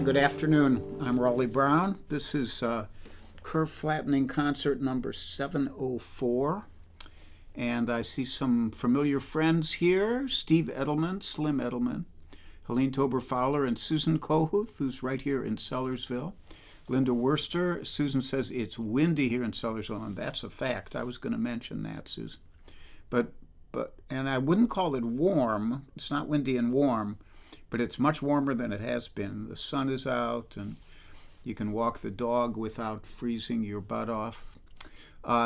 good afternoon. I'm Raleigh Brown. This is Curve Flattening Concert number 704. And I see some familiar friends here. Steve Edelman, Slim Edelman, Helene Tober-Fowler, and Susan Kohuth, who's right here in Sellersville. Linda Worster. Susan says it's windy here in Sellersville, and that's a fact. I was going to mention that, Susan. And I wouldn't call it warm. It's not windy and warm, but it's much warmer than it has been. The sun is out, and you can walk the dog without freezing your butt off.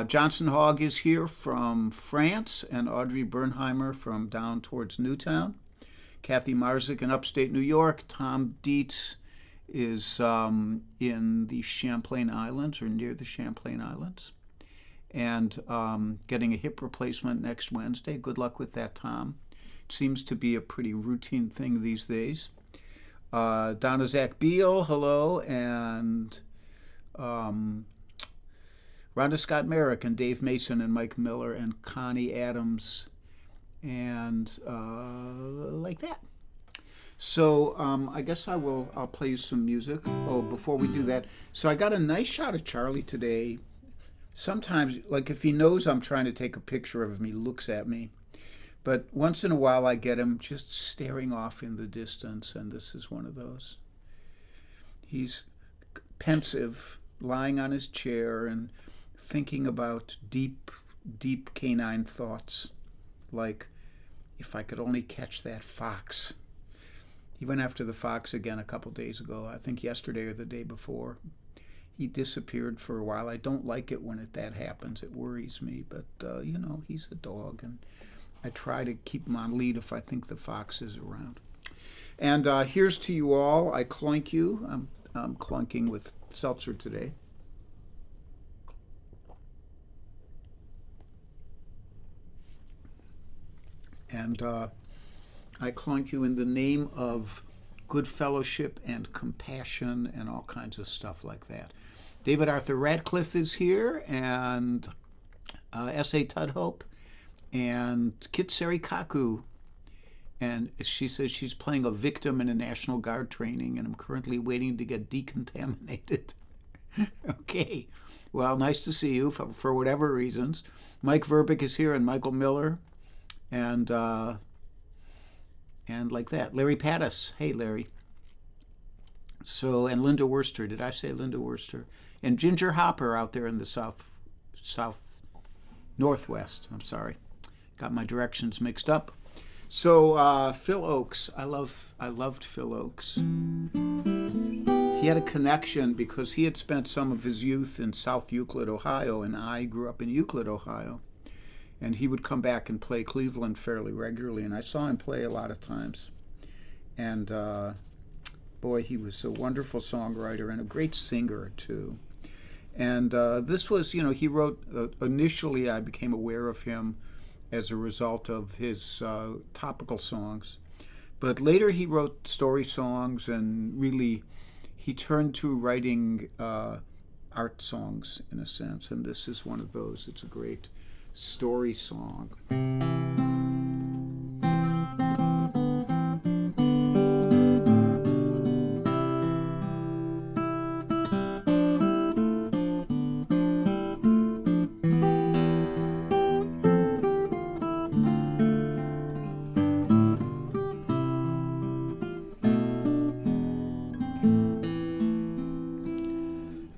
Johnson Hogg is here from France, and Audrey Bernheimer from down towards Newtown. Kathy Marzik in upstate New York. Tom Dietz is in the Champlain Islands, or near the Champlain Islands, and getting a hip replacement next Wednesday. Good luck with that, Tom. It seems to be a pretty routine thing these days. Donna Zach Beal, hello, and Rhonda Scott Merrick and Dave Mason and Mike Miller and Connie Adams and like that. So I guess I'll play you some music. Oh, before we do that, so I got a nice shot of Charlie today. Sometimes, like if he knows I'm trying to take a picture of him, he looks at me. But once in a while I get him just staring off in the distance, and this is one of those. He's pensive, lying on his chair and thinking about deep, deep canine thoughts, like, if I could only catch that fox. He went after the fox again a couple days ago, I think yesterday or the day before. He disappeared for a while. I don't like it when that happens. It worries me, but, he's a dog, and I try to keep him on lead if I think the fox is around. And here's to you all. I clunk you. I'm clunking with seltzer today. And I clunk you in the name of good fellowship and compassion and all kinds of stuff like that. David Arthur Radcliffe is here, and S.A. Tudhope, and Kitseri Kaku. And she says she's playing a victim in a National Guard training, and I'm currently waiting to get decontaminated. Okay. Well, nice to see you for whatever reasons. Mike Verbeek is here, and Michael Miller, and like that. Larry Pattis. Hey, Larry. So, and Linda Worster. Did I say Linda Worster? And Ginger Hopper out there in the northwest. I'm sorry. Got my directions mixed up. So, Phil Oakes. I loved Phil Oakes. He had a connection because he had spent some of his youth in South Euclid, Ohio, and I grew up in Euclid, Ohio. And he would come back and play Cleveland fairly regularly, and I saw him play a lot of times. And boy, he was a wonderful songwriter and a great singer, too. And this was, he wrote, initially I became aware of him as a result of his topical songs. But later he wrote story songs, and really he turned to writing art songs, in a sense. And this is one of those. It's a great story song.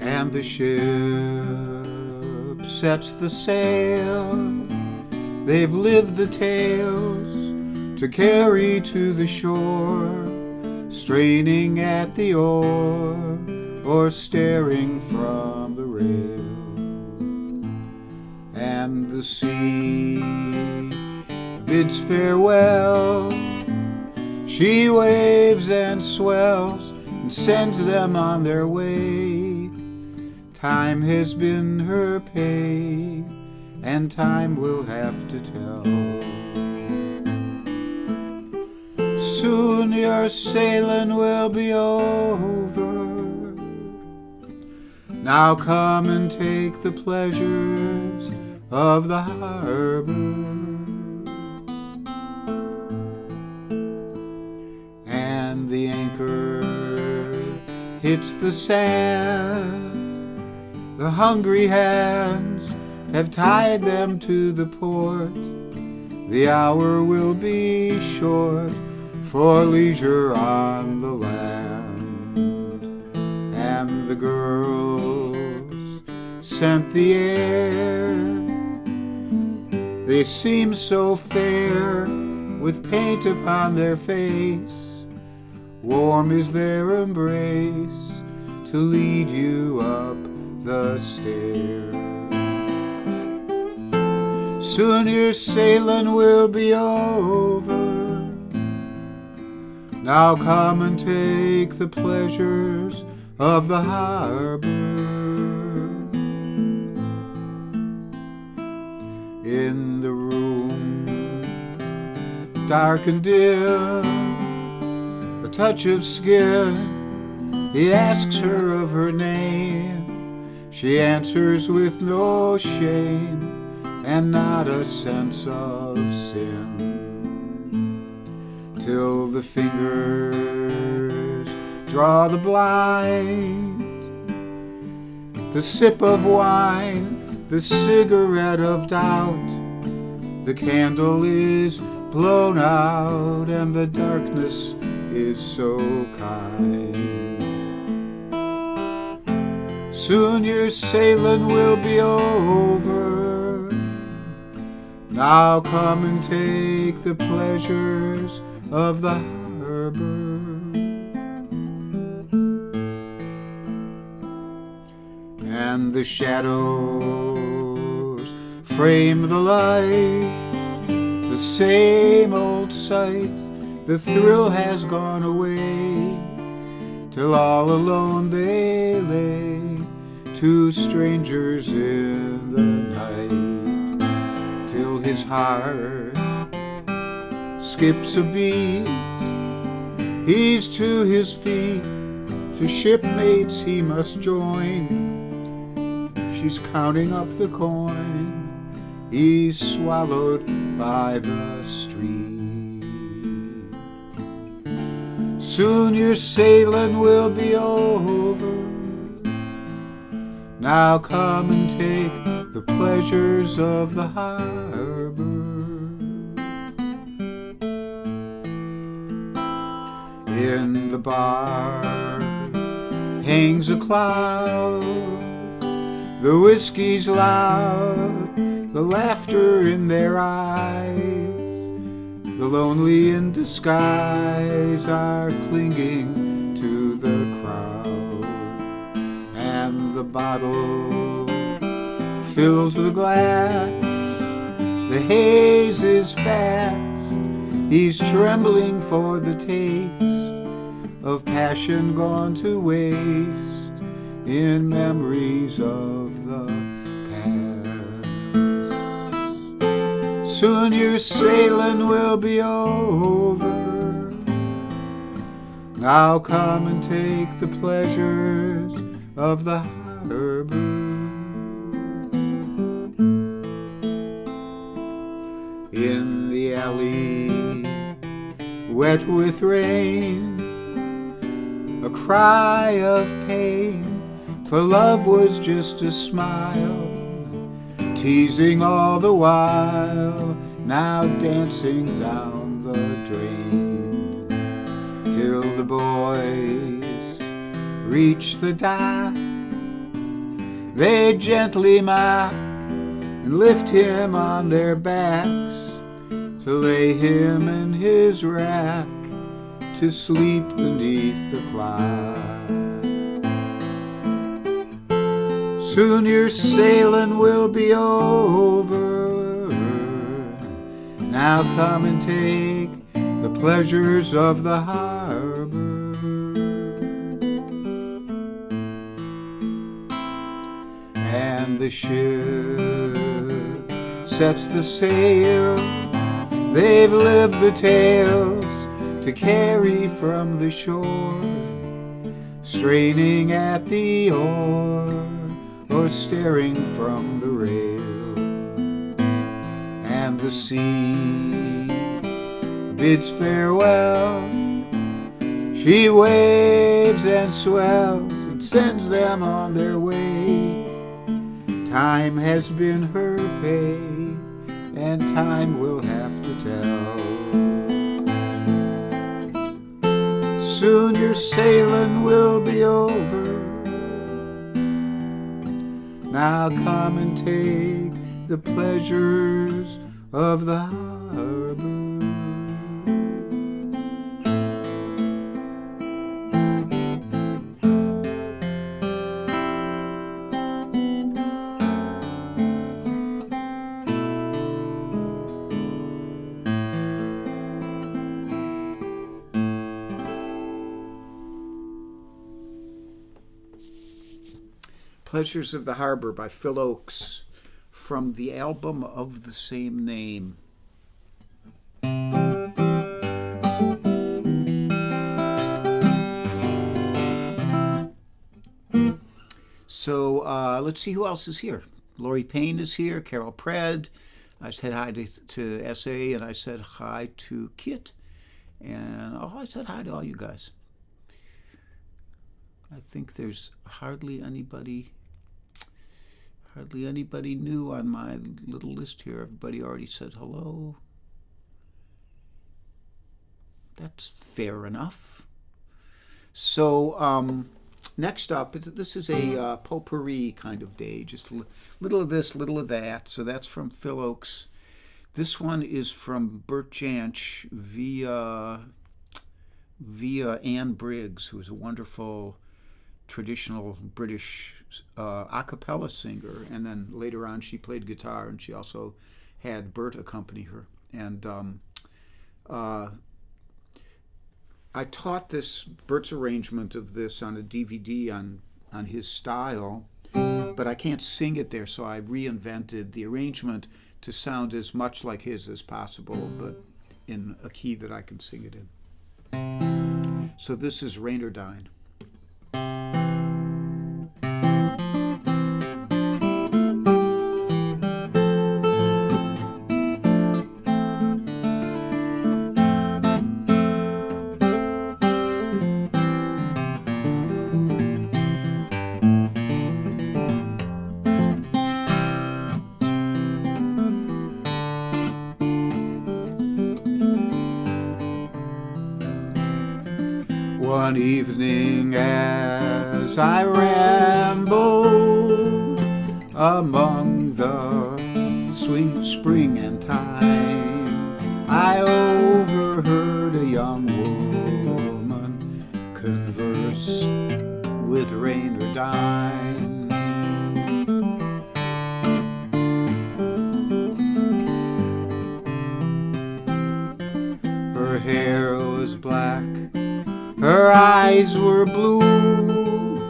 And the ship sets the sail. They've lived the tales to carry to the shore, straining at the oar or staring from the rail. And the sea bids farewell. She waves and swells and sends them on their way. Time has been her pay, and time will have to tell. Soon your sailing will be over. Now come and take the pleasures of the harbor. And the anchor hits the sand. The hungry hands have tied them to the port. The hour will be short for leisure on the land. And the girls scent the air. They seem so fair with paint upon their face. Warm is their embrace to lead you up the stair. Soon your sailing will be over. Now come and take the pleasures of the harbor. In the room, dark and dim, a touch of skin, he asks her of her name. She answers with no shame and not a sense of sin, till the fingers draw the blind, the sip of wine, the cigarette of doubt. The candle is blown out and the darkness is so kind. Soon your sailing will be over. Now come and take the pleasures of the harbor. And the shadows frame the light, the same old sight. The thrill has gone away, till all alone they lay, two strangers in the night. Till his heart skips a beat, he's to his feet. To shipmates he must join. She's counting up the coin. He's swallowed by the street. Soon your sailing will be over. Now come and take the pleasures of the harbor. In the bar hangs a cloud. The whiskey's loud, the laughter in their eyes. The lonely in disguise are clinging to the crowd. And the bottle fills the glass. The haze is fast. He's trembling for the taste of passion gone to waste in memories of the past. Soon your sailing will be over. Now come and take the pleasures of the harbor. In the alley, wet with rain, a cry of pain, for love was just a smile, teasing all the while, now dancing down the drain, till the boys reach the dock. They gently mock and lift him on their backs, to lay him in his rack to sleep beneath the cloud. Soon your sailing will be over. Now come and take the pleasures of the harbor. And the ship sets the sail. They've lived the tales to carry from the shore, straining at the oar or staring from the rail. And the sea bids farewell. She waves and swells and sends them on their way. Time has been her pay, and time will have to tell. Soon your sailing will be over. Now come and take the pleasures of the harbor. Pleasures of the Harbor by Phil Ochs, from the album of the same name. So let's see who else is here. Lori Payne is here, Carol Pred. I said hi to S.A. and I said hi to Kit. And I said hi to all you guys. I think there's hardly anybody new on my little list here. Everybody already said hello. That's fair enough. So next up, this is a potpourri kind of day. Just a little of this, little of that. So that's from Phil Ochs. This one is from Bert Jansch via Anne Briggs, who is a wonderful traditional British a cappella singer, and then later on she played guitar, and she also had Bert accompany her. And I taught Bert's arrangement of this on a DVD on his style, but I can't sing it there, so I reinvented the arrangement to sound as much like his as possible, but in a key that I can sing it in. So this is Rain or Dine. One evening as I rambled among the spring and thyme, I overheard a young woman converse with Rain or Dine. Her hair was black, her eyes were blue,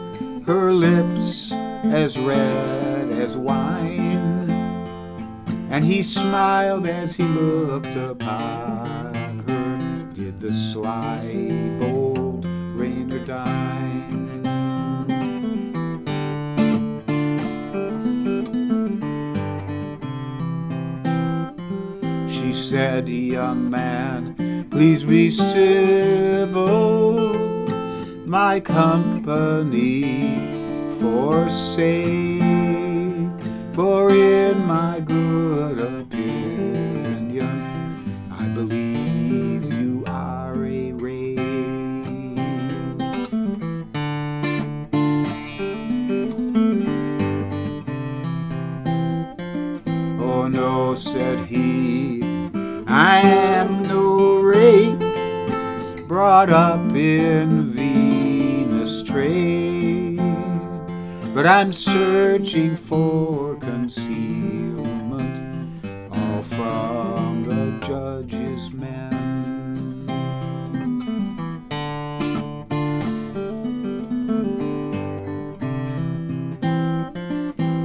her lips as red as wine, and he smiled as he looked upon her. Did the sly, bold Rain or Dine? She said, "Young man, please be civil, my company forsake, for in my good opinion, I believe you are a rake." "Oh no," said he, "I am no rake, brought up in Venus trade, but I'm searching for concealment, all from the judge's men."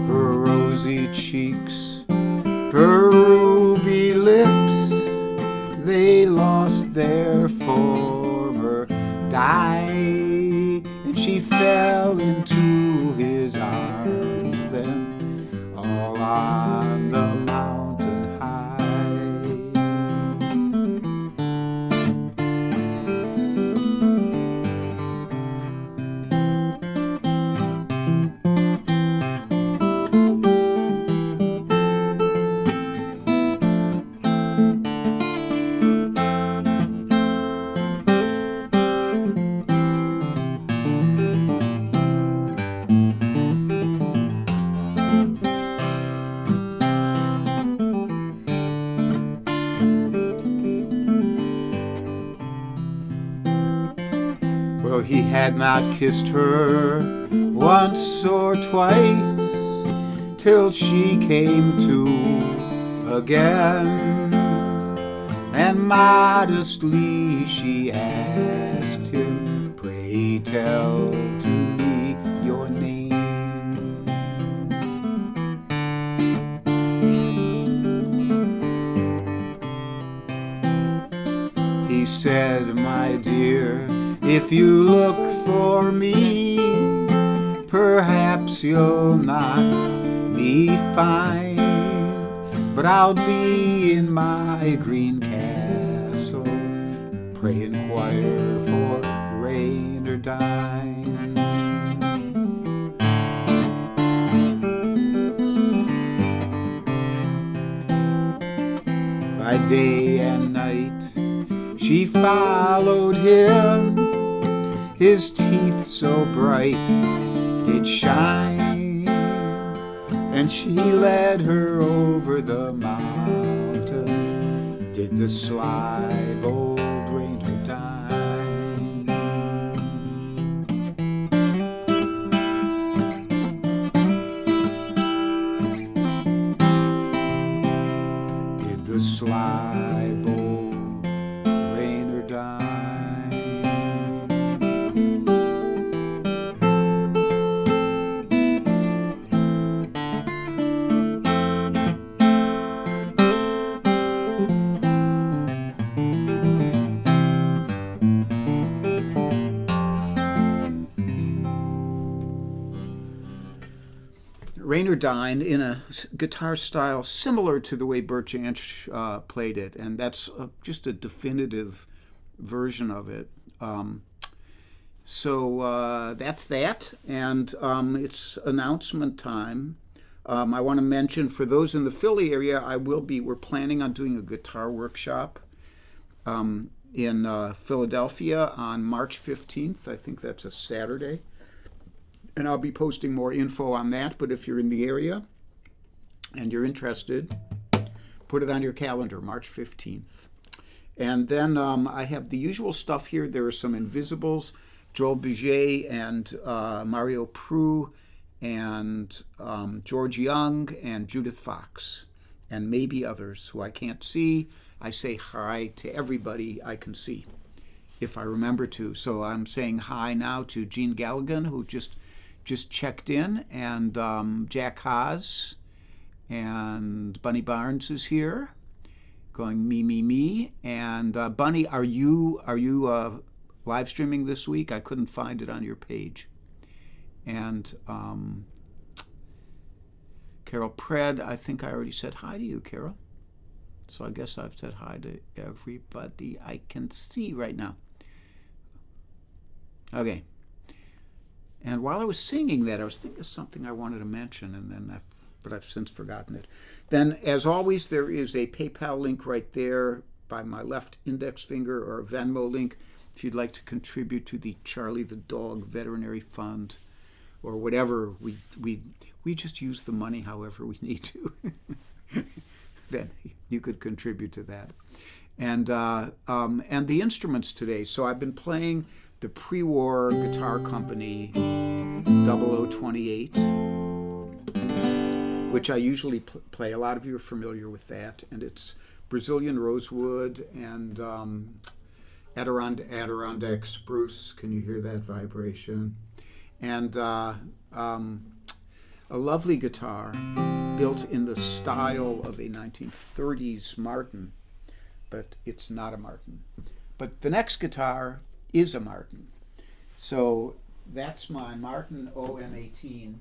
Her rosy cheeks, her ruby lips, they lost their former dye, and she fell into his arms then, all on the mountain high. So he had not kissed her once or twice till she came to again, and modestly she asked him, "Pray tell to me your name." He said, "My dear, if you look for me, perhaps you'll not me find, but I'll be in my green castle. Pray inquire for Reynardine." By day and night she followed him, his teeth so bright did shine, and she led her over the mountain, did the sly bold Reynardine. Did the sly bold Reynardine. Reynardine in a guitar style similar to the way Bert Jansch played it, and that's just a definitive version of it. So that's that, and it's announcement time. I want to mention, for those in the Philly area, we're planning on doing a guitar workshop in Philadelphia on March 15th. I think that's a Saturday. And I'll be posting more info on that, but if you're in the area and you're interested, put it on your calendar, March 15th. And then I have the usual stuff here. There are some Invisibles, Joel Bouget and Mario Pru and George Young and Judith Fox, and maybe others who I can't see. I say hi to everybody I can see, if I remember to. So I'm saying hi now to Gene Galligan, who just checked in, and Jack Haas, and Bunny Barnes is here, going me, and Bunny, are you live streaming this week? I couldn't find it on your page. And Carol Pred, I think I already said hi to you, Carol. So I guess I've said hi to everybody I can see right now. Okay. And while I was singing that, I was thinking of something I wanted to mention, but I've since forgotten it. Then, as always, there is a PayPal link right there by my left index finger, or a Venmo link if you'd like to contribute to the Charlie the Dog Veterinary Fund, or whatever. We just use the money however we need to. Then you could contribute to that. And the instruments today. So I've been playing the pre-war guitar company 0028, which I usually play. A lot of you are familiar with that, and it's Brazilian rosewood and Adirondack spruce. Can you hear that vibration? And a lovely guitar built in the style of a 1930s Martin, but it's not a Martin. But the next guitar is a Martin. So that's my Martin OM18.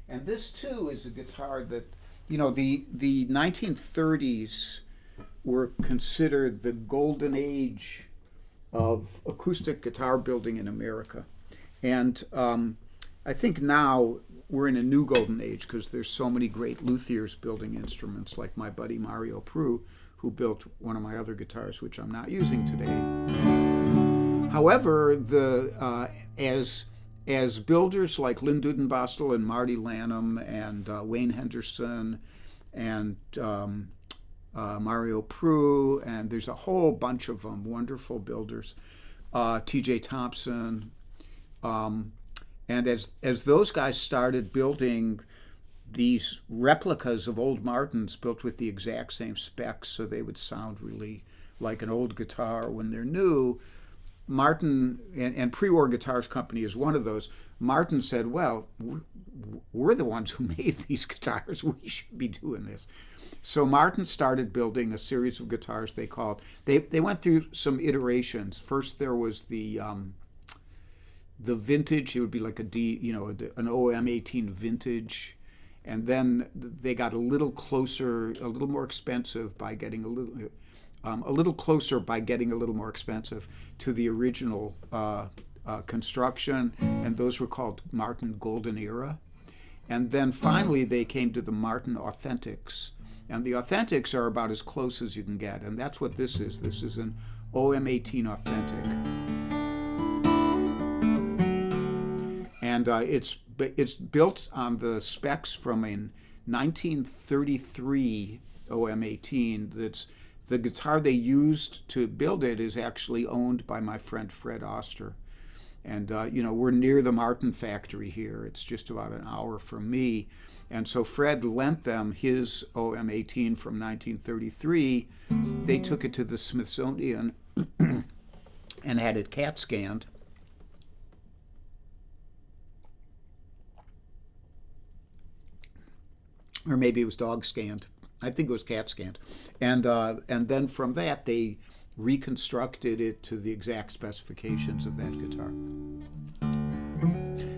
And this too is a guitar that, the 1930s were considered the golden age of acoustic guitar building in America. And I think now we're in a new golden age because there's so many great luthiers building instruments, like my buddy Mario Pru, who built one of my other guitars, which I'm not using today. However, as builders like Lynn Dudenbostel and Marty Lanham and Wayne Henderson and Mario Pru, and there's a whole bunch of them, wonderful builders, T.J. Thompson, And as those guys started building these replicas of old Martins built with the exact same specs so they would sound really like an old guitar when they're new, Martin, and Pre-War Guitars Company is one of those, Martin said, well, we're the ones who made these guitars. We should be doing this. So Martin started building a series of guitars they went through some iterations. First there was the vintage. It would be like an OM18 vintage. And then they got a little closer, a little more expensive by getting a little closer by getting a little more expensive to the original construction, and those were called Martin Golden Era. And then finally they came to the Martin Authentics, and the Authentics are about as close as you can get, and that's what this is. This is an OM18 Authentic, and it's built on the specs from a 1933 OM18. That's the guitar they used to build it is actually owned by my friend Fred Oster. And, we're near the Martin factory here. It's just about an hour from me. And so Fred lent them his OM18 from 1933. They took it to the Smithsonian and had it CAT scanned. Or maybe it was dog scanned. I think it was CAT scanned. And then from that, they reconstructed it to the exact specifications of that guitar.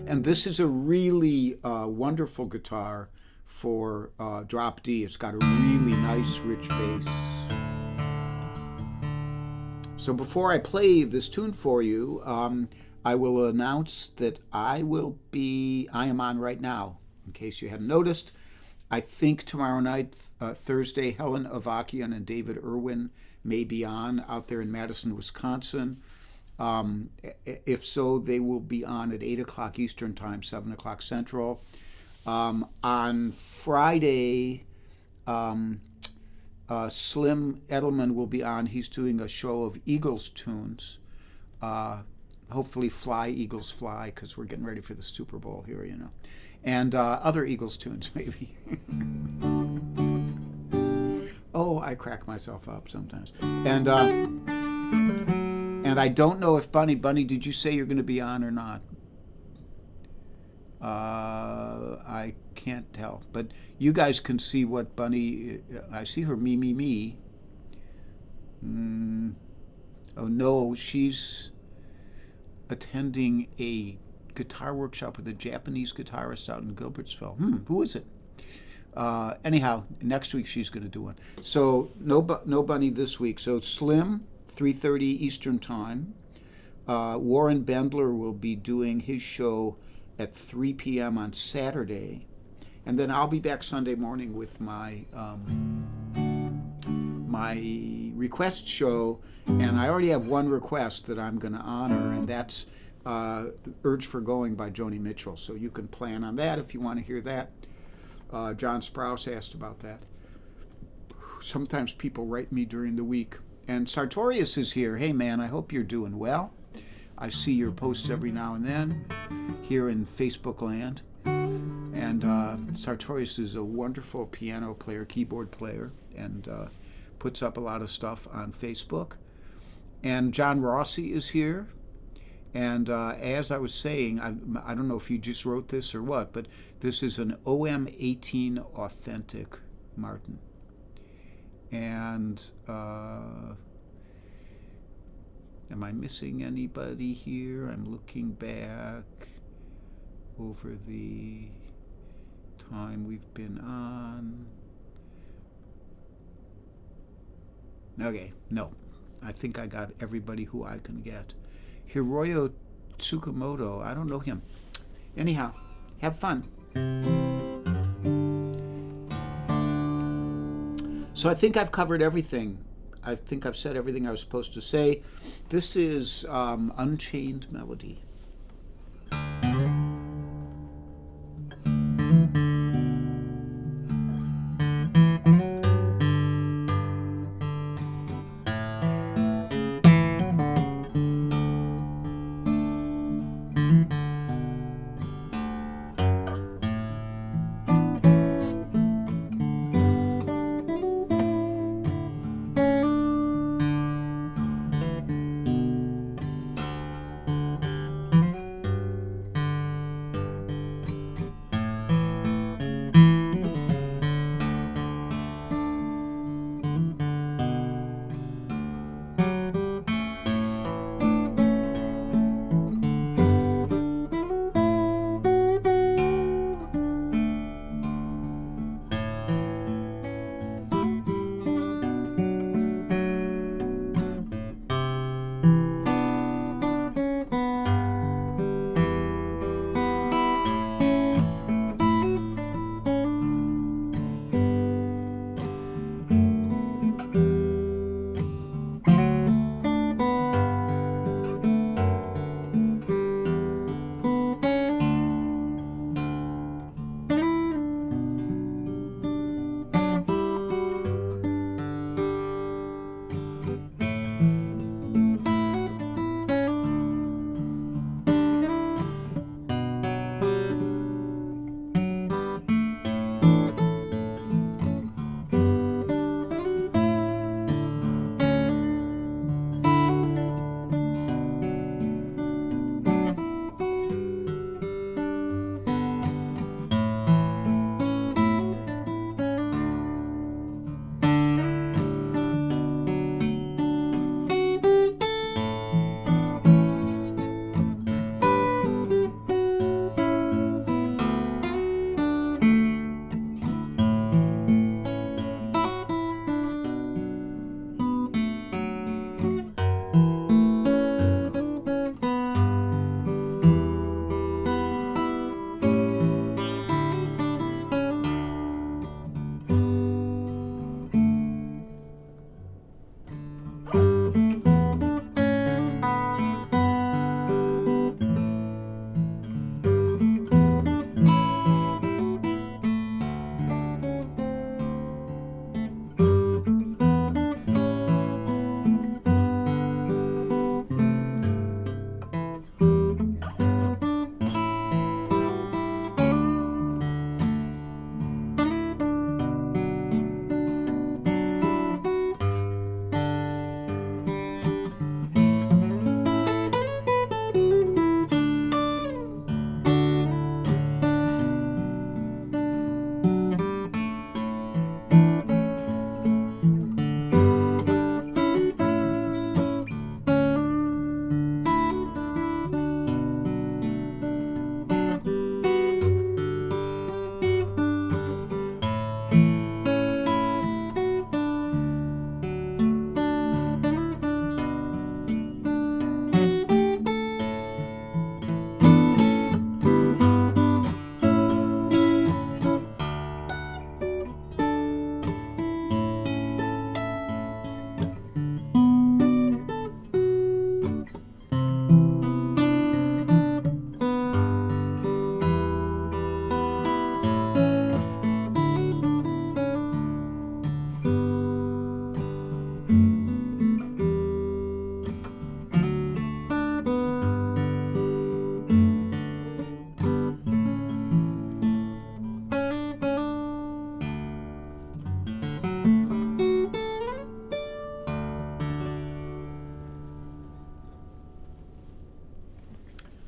And this is a really wonderful guitar for drop D. It's got a really nice, rich bass. So before I play this tune for you, I will announce that I am on right now, in case you hadn't noticed. I think tomorrow night, Thursday, Helen Avakian and David Irwin may be on out there in Madison, Wisconsin. If so, they will be on at 8 o'clock Eastern Time, 7 o'clock Central. On Friday, Slim Edelman will be on. He's doing a show of Eagles tunes. Hopefully Fly, Eagles Fly, because we're getting ready for the Super Bowl here, And other Eagles tunes, maybe. Oh, I crack myself up sometimes. And I don't know if Bunny, did you say you're going to be on or not? I can't tell. But you guys can see what Bunny, I see her me. Oh, no, she's attending a guitar workshop with a Japanese guitarist out in Gilbertsville. Who is it? Anyhow, next week she's going to do one. So no Bunny this week. So Slim, 3:30 Eastern Time. Warren Bendler will be doing his show at 3 p.m. on Saturday. And then I'll be back Sunday morning with my my request show. And I already have one request that I'm going to honor, and that's Urge for Going by Joni Mitchell. So you can plan on that if you want to hear that. John Sprouse asked about that. Sometimes people write me during the week. And Sartorius is here. Hey, man, I hope you're doing well. I see your posts every now and then here in Facebook land. And Sartorius is a wonderful piano player, keyboard player, and puts up a lot of stuff on Facebook. And John Rossi is here. And as I was saying, I don't know if you just wrote this or what, but this is an OM18 Authentic Martin. And am I missing anybody here? I'm looking back over the time we've been on. Okay, no. I think I got everybody who I can get. Hiroyo Tsukamoto, I don't know him. Anyhow, have fun. So I think I've covered everything. I think I've said everything I was supposed to say. This is Unchained Melody.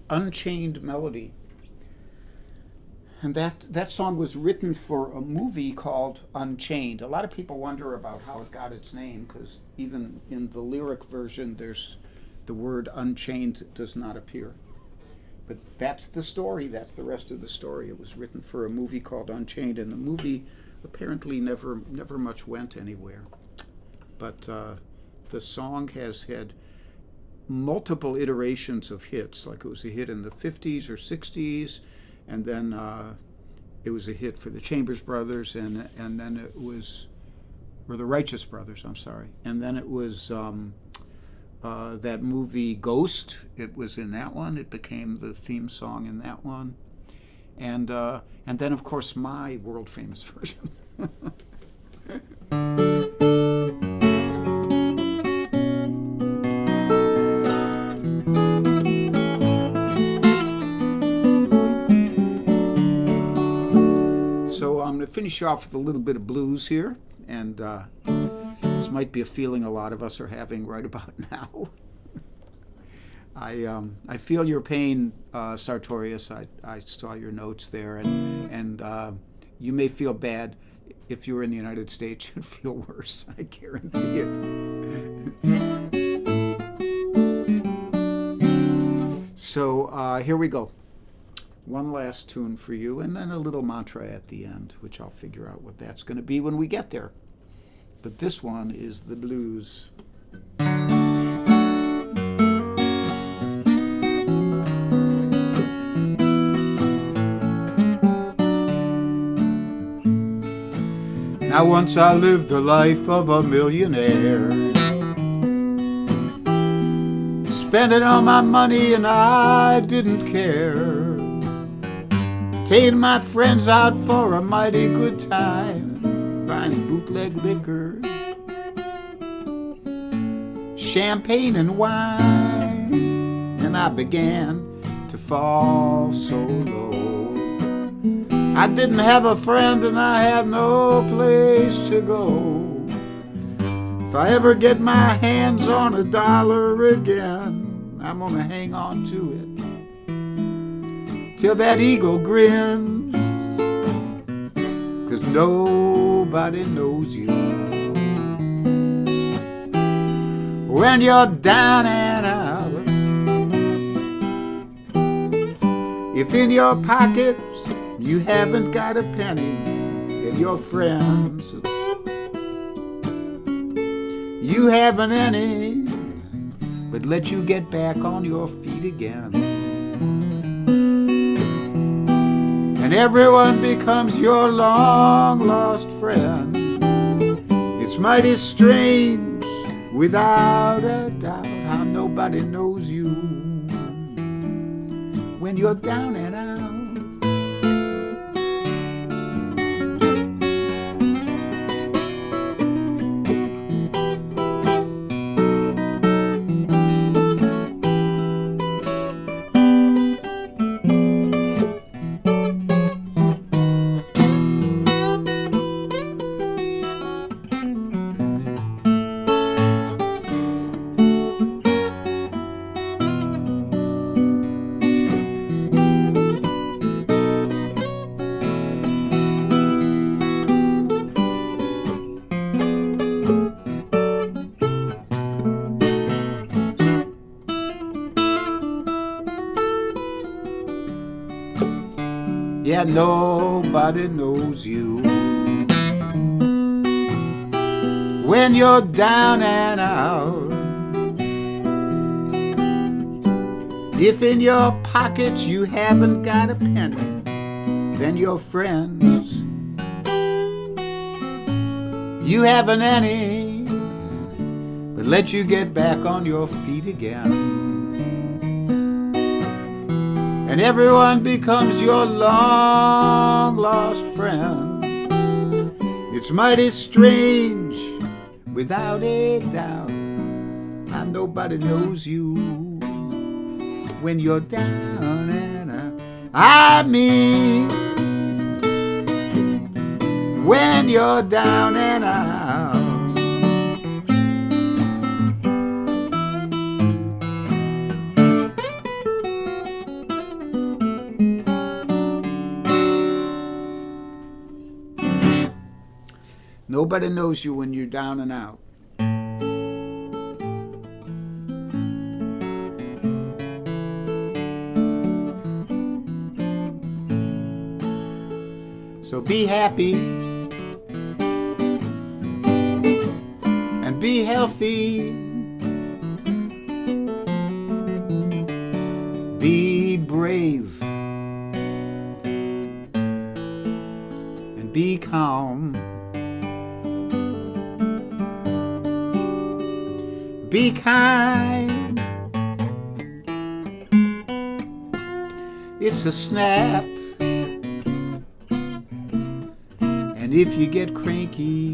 Unchained Melody. And that song was written for a movie called Unchained. A lot of people wonder about how it got its name, because even in the lyric version, there's the word unchained does not appear. But that's the story. That's the rest of the story. It was written for a movie called Unchained, and the movie apparently never much went anywhere. But the song has had multiple iterations of hits. Like, it was a hit in the 50s or 60s, and then it was a hit for the Chambers Brothers, and then it was, or the Righteous Brothers, I'm sorry. And then it was that movie Ghost. It was in that one. It became the theme song in that one. And then, of course, my world-famous version. So I'm going to finish off with a little bit of blues here, and this might be a feeling a lot of us are having right about now. I feel your pain, Sartorius. I saw your notes there, and you may feel bad. If you were in the United States, you'd feel worse. I guarantee it. So here we go. One last tune for you, and then a little mantra at the end, which I'll figure out what that's going to be when we get there. But this one is the blues. Now once I lived the life of a millionaire, spending all my money and I didn't care. Taking my friends out for a mighty good time, buying bootleg liquor, champagne and wine, and I began to fall so low. I didn't have a friend and I had no place to go. If I ever get my hands on $1 again, I'm gonna hang on to it till that eagle grins, 'cause nobody knows you when you're down and out. If in your pockets you haven't got a penny, and your friends, you haven't any, but let you get back on your feet again. And everyone becomes your long-lost friend. It's mighty strange, without a doubt, how nobody knows you when you're down and out. Yeah, nobody knows you when you're down and out. If in your pockets you haven't got a penny, then your friends, you haven't any, but let you get back on your feet again. And everyone becomes your long-lost friend. It's mighty strange, without a doubt, how nobody knows you when you're down and out. I mean, when you're down and out. Nobody knows you when you're down and out. So be happy and be healthy. Be brave and be calm. Be kind. It's a snap. And if you get cranky,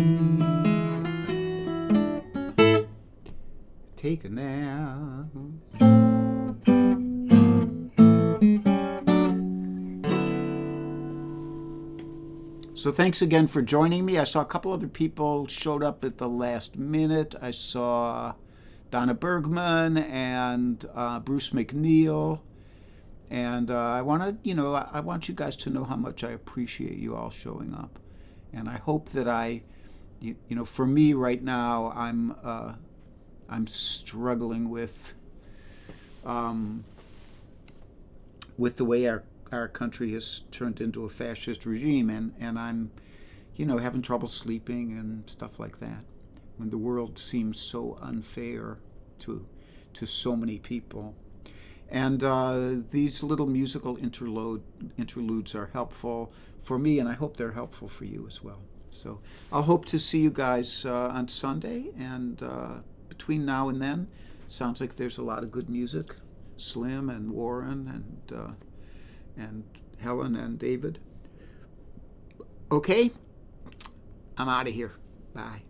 take a nap. So thanks again for joining me. I saw a couple other people showed up at the last minute. I saw Donna Bergman and Bruce McNeil. And I want you guys to know how much I appreciate you all showing up. And I hope that for me right now, I'm struggling with the way our country has turned into a fascist regime, and I'm, having trouble sleeping and stuff like that. When the world seems so unfair to so many people. And these little musical interludes are helpful for me, and I hope they're helpful for you as well. So I'll hope to see you guys on Sunday, and between now and then, sounds like there's a lot of good music. Slim and Warren and Helen and David. Okay, I'm out of here. Bye.